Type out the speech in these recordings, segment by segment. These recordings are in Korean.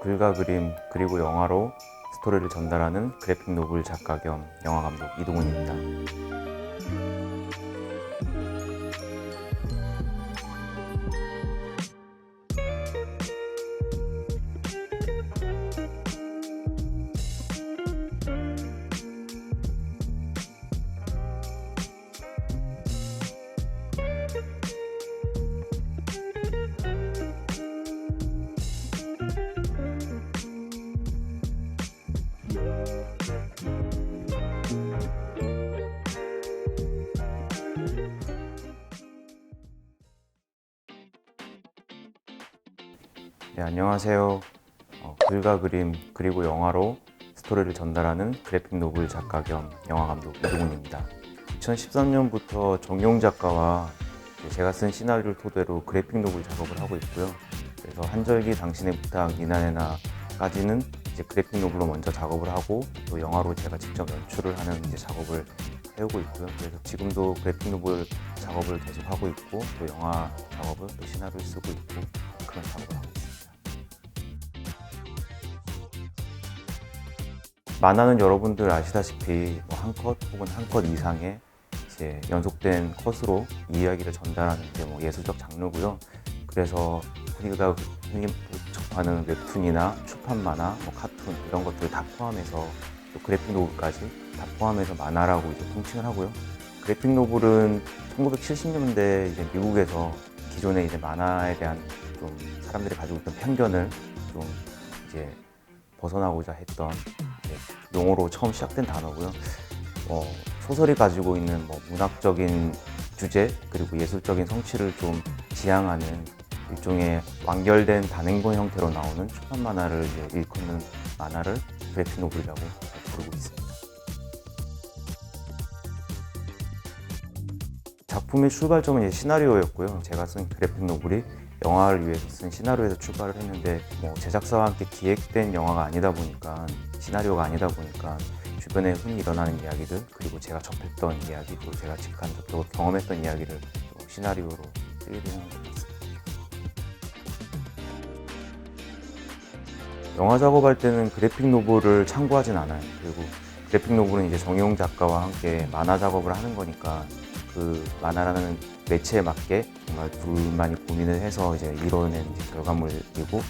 글과 그림 그리고 영화로 스토리를 전달하는 그래픽 노블 작가 겸 영화 감독 이동훈입니다. 네, 안녕하세요. 글과 그림 그리고 영화로 스토리를 전달하는 그래픽 노블 작가 겸 영화 감독 이동훈입니다. 2013년부터 정용 작가와 제가 쓴 시나리오를 토대로 그래픽 노블 작업을 하고 있고요. 그래서 한절기 당신의 부탁, 니나네나까지는 이제 그래픽 노블로 먼저 작업을 하고 또 영화로 제가 직접 연출을 하는 이제 작업을 해오고 있고요. 그래서 지금도 그래픽 노블 작업을 계속 하고 있고 또 영화 작업을 또 시나리오를 쓰고 있고 그런 작업을 하고 있습니다. 만화는 여러분들 아시다시피 한 컷 혹은 한 컷 이상의 이제 연속된 컷으로 이야기를 전달하는 게 예술적 장르고요. 그래서 우리가 흔히 접하는 웹툰이나 출판 만화, 카툰 이런 것들을 다 포함해서 또 그래픽 노블까지 다 포함해서 만화라고 이제 통칭을 하고요. 그래픽 노블은 1970년대 이제 미국에서 기존의 이제 만화에 대한 좀 사람들이 가지고 있던 편견을 좀 이제 벗어나고자 했던 용어로 처음 시작된 단어고요. 소설이 가지고 있는 문학적인 주제 그리고 예술적인 성취를 좀 지향하는 일종의 완결된 단행본 형태로 나오는 출판 만화를 이제 일컫는 만화를 그래픽 노블이라고 부르고 있습니다. 작품의 출발점은 이제 시나리오였고요. 제가 쓴 그래픽 노블이 영화를 위해서 쓴 시나리오에서 출발을 했는데 제작사와 함께 기획된 영화가 아니다 보니까 시나리오가 아니다 보니까 주변에 흔히 일어나는 이야기들 그리고 제가 접했던 이야기 또 제가 직간접적으로 경험했던 이야기를 또 시나리오로 쓰게 되는 것 같습니다. 영화 작업할 때는 그래픽 노블을 참고하진 않아요. 그리고 그래픽 노블은 이제 정용 작가와 함께 만화 작업을 하는 거니까 그 만화라는 매체에 맞게 정말 둘만이 고민을 해서 이제 이뤄낸 이제 결과물이고,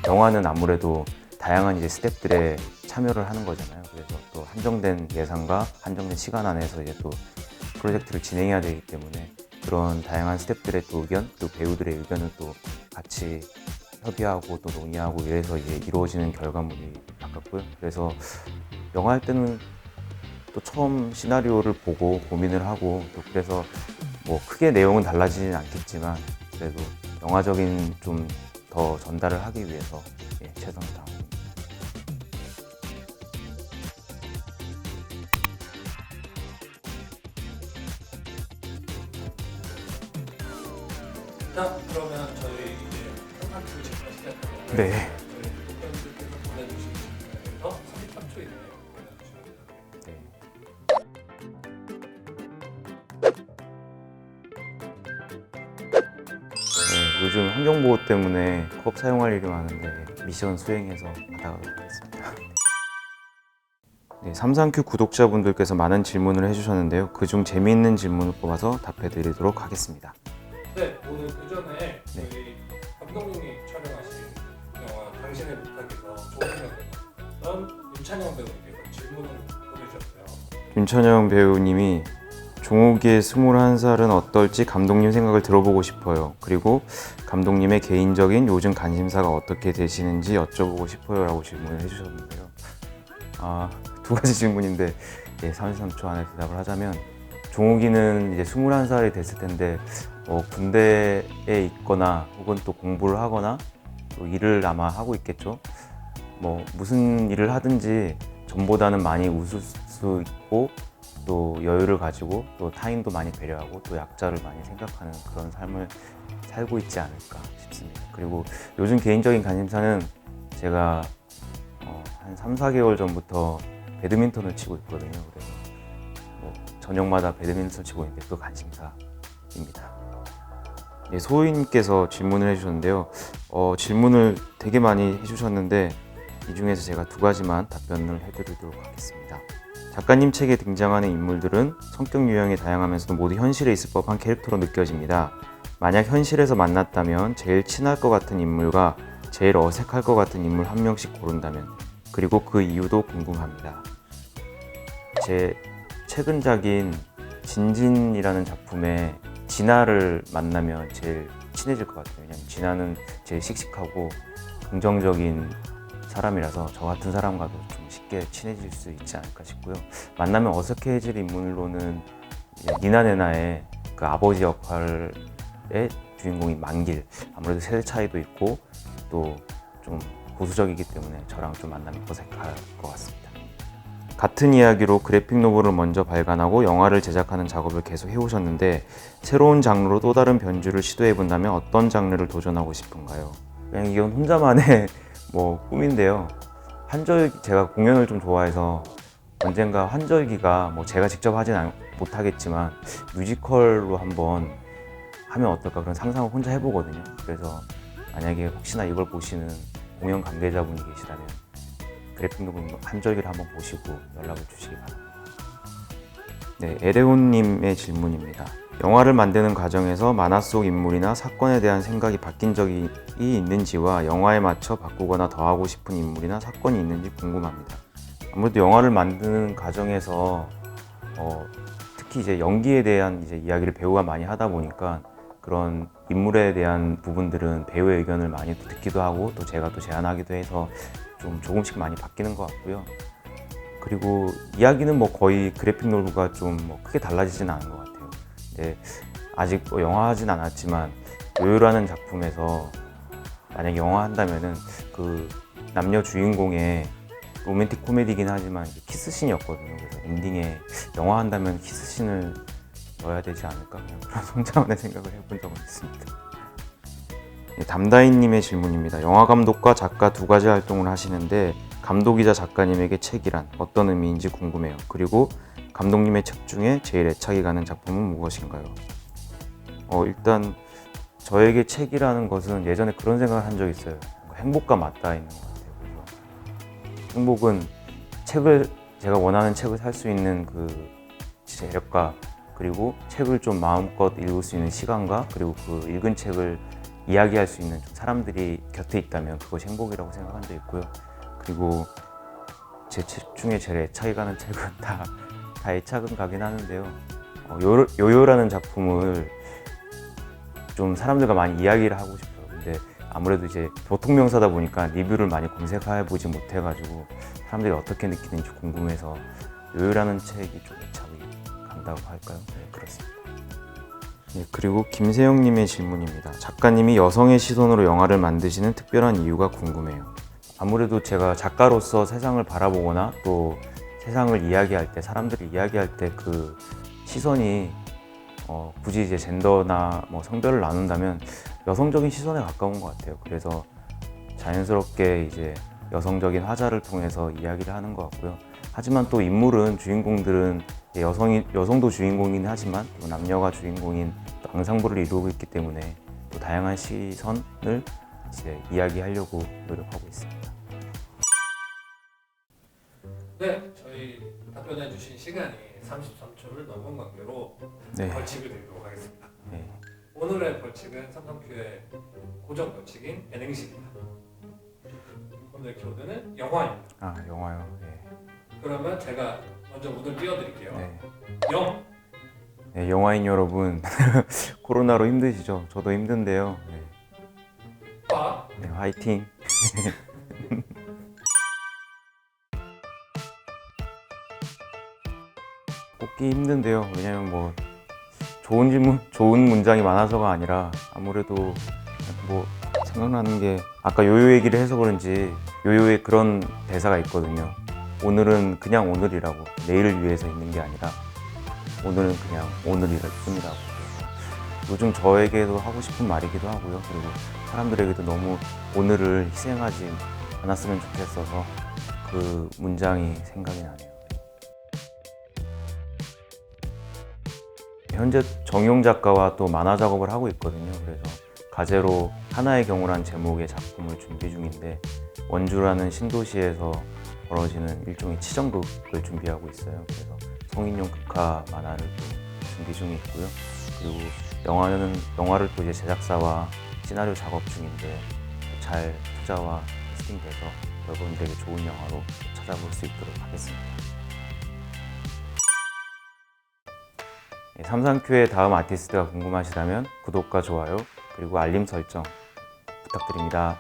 영화는 아무래도 다양한 이제 스태프들의 참여를 하는 거잖아요. 그래서 또 한정된 예산과 한정된 시간 안에서 이제 또 프로젝트를 진행해야 되기 때문에 그런 다양한 스태프들의 또 의견, 또 배우들의 의견을 또 같이 협의하고 또 논의하고 이래서 이제 이루어지는 결과물이 가깝고요. 그래서 영화 할 때는 또 처음 시나리오를 보고 고민을 하고 또 그래서 크게 내용은 달라지진 않겠지만 그래도 영화적인 좀 더 전달을 하기 위해서 최선을 다합니다. 자, 그러면 저희 이제 콘텐츠 제가 시작하겠습니다. 네. 저희 구독자분들께서 보내주신 질문에서 33초 이내에 보내주시면 됩니다. 네. 요즘 환경보호 때문에 컵 사용할 일이 많은데 미션 수행해서 받아가도록 하겠습니다. 네, 삼상큐 구독자분들께서 많은 질문을 해주셨는데요. 그중 재미있는 질문을 뽑아서 답해드리도록 하겠습니다. 네, 오늘 그 전에 저희 감독님이 촬영하신 영화 당신의 부탁에서 좋은 역을 윤찬영 배우님께서 질문을 보내주셨어요. 윤찬영 배우님이 종욱이의 21살은 어떨지 감독님 생각을 들어보고 싶어요. 그리고 감독님의 개인적인 요즘 관심사가 어떻게 되시는지 여쭤보고 싶어요 라고 질문을 해주셨는데요. 두 가지 질문인데 33초 안에 대답을 하자면, 종욱이는 이제 21살이 됐을 텐데 군대에 있거나 혹은 또 공부를 하거나 또 일을 아마 하고 있겠죠. 무슨 일을 하든지 전보다는 많이 웃을 수 있고 또 여유를 가지고 또 타인도 많이 배려하고 또 약자를 많이 생각하는 그런 삶을 살고 있지 않을까 싶습니다. 그리고 요즘 개인적인 관심사는 제가 한 3, 4개월 전부터 배드민턴을 치고 있거든요. 그래서 저녁마다 배드민턴을 치고 있는데 그 관심사입니다. 소희님께서 질문을 해주셨는데요. 질문을 되게 많이 해주셨는데 이 중에서 제가 2가지만 답변을 해드리도록 하겠습니다. 작가님 책에 등장하는 인물들은 성격 유형이 다양하면서도 모두 현실에 있을 법한 캐릭터로 느껴집니다. 만약 현실에서 만났다면 제일 친할 것 같은 인물과 제일 어색할 것 같은 인물 한 명씩 고른다면, 그리고 그 이유도 궁금합니다. 제 최근작인 진진이라는 작품에 진아를 만나면 제일 친해질 것 같아요. 왜냐면 진아는 제일 씩씩하고 긍정적인 사람이라서 저 같은 사람과도 좀 쉽게 친해질 수 있지 않을까 싶고요. 만나면 어색해질 인물로는 니나네나의 그 아버지 역할의 주인공인 만길, 아무래도 세대 차이도 있고 또 좀 보수적이기 때문에 저랑 좀 만나면 어색할 것 같습니다. 같은 이야기로 그래픽 노블을 먼저 발간하고 영화를 제작하는 작업을 계속 해오셨는데 새로운 장르로 또 다른 변주를 시도해본다면 어떤 장르를 도전하고 싶은가요? 그냥 이건 혼자만의 꿈인데요. 제가 공연을 좀 좋아해서 언젠가 환절기가 제가 직접 하진 못하겠지만 뮤지컬로 한번 하면 어떨까 그런 상상을 혼자 해보거든요. 그래서 만약에 혹시나 이걸 보시는 공연 관계자분이 계시다면 그래픽 노블 환절기를 한번 보시고 연락을 주시기 바랍니다. 네, 에레온님의 질문입니다. 영화를 만드는 과정에서 만화 속 인물이나 사건에 대한 생각이 바뀐 적이 있는지와 영화에 맞춰 바꾸거나 더하고 싶은 인물이나 사건이 있는지 궁금합니다. 아무래도 영화를 만드는 과정에서 특히 이제 연기에 대한 이야기를 배우가 많이 하다 보니까 그런 인물에 대한 부분들은 배우의 의견을 많이 듣기도 하고 또 제가 또 제안하기도 해서 좀 조금씩 많이 바뀌는 것 같고요. 그리고 이야기는 거의 그래픽 노블과 좀 크게 달라지진 않은 것 같아요. 근데 아직 영화하진 않았지만 요요라는 작품에서 만약 영화 한다면은 그 남녀 주인공의 로맨틱 코미디긴 하지만 키스씬이었거든요. 그래서 엔딩에 영화 한다면 키스씬을 넣어야 되지 않을까? 그냥 그런 혼자만의 생각을 해본 적은 있습니다. 담다인님의 질문입니다. 영화 감독과 작가 2가지 활동을 하시는데 감독이자 작가님에게 책이란 어떤 의미인지 궁금해요. 그리고 감독님의 책 중에 제일 애착이 가는 작품은 무엇인가요? 일단 저에게 책이라는 것은 예전에 그런 생각을 한 적이 있어요. 행복과 맞닿아 있는 것 같아요. 그래서 행복은 제가 원하는 책을 살 수 있는 그 재력과 그리고 책을 좀 마음껏 읽을 수 있는 시간과 그리고 그 읽은 책을 이야기할 수 있는 사람들이 곁에 있다면 그것이 행복이라고 생각한 적 있고요. 그리고 제 책 중에 제일 애착이 가는 책은 다 애착은 가긴 하는데요. 요요라는 작품을 좀 사람들과 많이 이야기를 하고 싶어요. 근데 아무래도 보통 명사다 보니까 리뷰를 많이 검색해 보지 못해가지고 사람들이 어떻게 느끼는지 궁금해서 요요라는 책이 좀 애착이 간다고 할까요? 네, 그렇습니다. 네, 그리고 김세영님의 질문입니다. 작가님이 여성의 시선으로 영화를 만드시는 특별한 이유가 궁금해요. 아무래도 제가 작가로서 세상을 바라보거나 또 세상을 이야기할 때, 사람들이 이야기할 때 그 시선이 굳이 젠더나 성별을 나눈다면 여성적인 시선에 가까운 것 같아요. 그래서 자연스럽게 여성적인 화자를 통해서 이야기를 하는 것 같고요. 하지만 또 주인공들은 여성도 주인공이긴 하지만 또 남녀가 주인공인 또 앙상블을 이루고 있기 때문에 또 다양한 시선을 이야기하려고 노력하고 있습니다. 네, 저희 답변해 주신 시간이 33초를 넘은 관계로 네. 벌칙을 드리도록 하겠습니다. 네. 오늘의 벌칙은 삼성큐의 고정 벌칙인 예능식입니다. 오늘 키워드는 영화입니다. 아, 영화요. 네. 그러면 제가 먼저 운을 띄워드릴게요. 네. 영! 네, 영화인 여러분 코로나로 힘드시죠? 저도 힘든데요. 네. 빠! 네, 화이팅! 뽑기 힘든데요. 왜냐면 좋은 문장이 많아서가 아니라 아무래도 생각나는 게 아까 요요 얘기를 해서 그런지 요요에 그런 대사가 있거든요. 오늘은 그냥 오늘이라고, 내일을 위해서 있는 게 아니라 오늘은 그냥 오늘이라고 뿐이라고. 요즘 저에게도 하고 싶은 말이기도 하고요. 그리고 사람들에게도 너무 오늘을 희생하지 않았으면 좋겠어서 그 문장이 생각이 나네요. 현재 정용 작가와 또 만화 작업을 하고 있거든요. 그래서 가제로 하나의 경우란 제목의 작품을 준비 중인데 원주라는 신도시에서 벌어지는 일종의 치정극을 준비하고 있어요. 그래서 성인용 극화 만화를 또 준비 중에 있고요. 그리고 영화를 또 이제 제작사와 시나리오 작업 중인데 잘 투자와 캐스팅돼서 여러분들에게 좋은 영화로 찾아볼 수 있도록 하겠습니다. 삼산큐의 다음 아티스트가 궁금하시다면 구독과 좋아요 그리고 알림 설정 부탁드립니다.